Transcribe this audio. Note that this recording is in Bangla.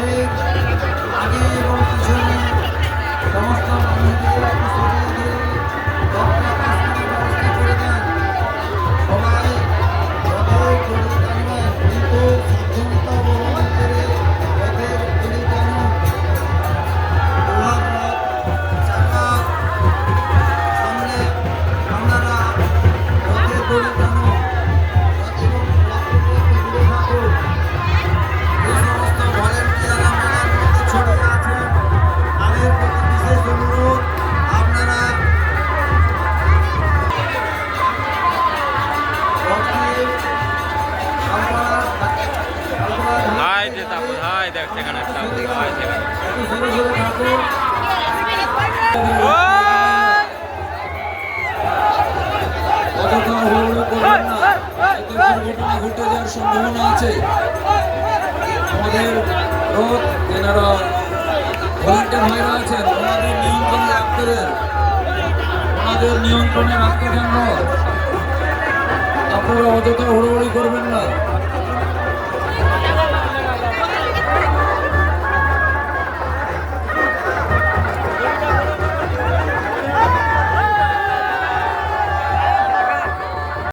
রথের আগে এবং পিছনে সমস্ত মানুষদের একটু সরিয়ে দিয়ে রথটা পাশ করার ব্যবস্থা করে দেন। সবাই রথের দড়ি টানবেন, কিন্তু সাবধানতা অবলম্বন করে রথের দড়ি টানুন। লোহার রথ, চাকা সামনে আপনারা রথের দড়ি টানুন এবং রথ থেকে একটু দূরে থাকুন। যে সমস্ত ভলেন্টিয়াররা মেলার মধ্যে ছড়িয়ে আছেন তাদের প্রতি বিশেষ অনুরোধ, আপনারা রথকে হাই যে তারপর হাই দেখ সেখানে একটা হাই সেখানে একটু সরে সরে থাকুন। অযথা হুড়োহুড়ি করবেন না, এতে দুর্ঘটনা ঘটে যাওয়ার সম্ভাবনা আছে। আমাদের রথ যেনারা ভলেন্টিয়ার ভাইরা আছেন ওনাদের নিয়ন্ত্রণে রাখতে দেন, ওনাদের নিয়ন্ত্রণে রাখতে দেন রথ। আপনারা অযথা হুড়োহুড়ি করবেন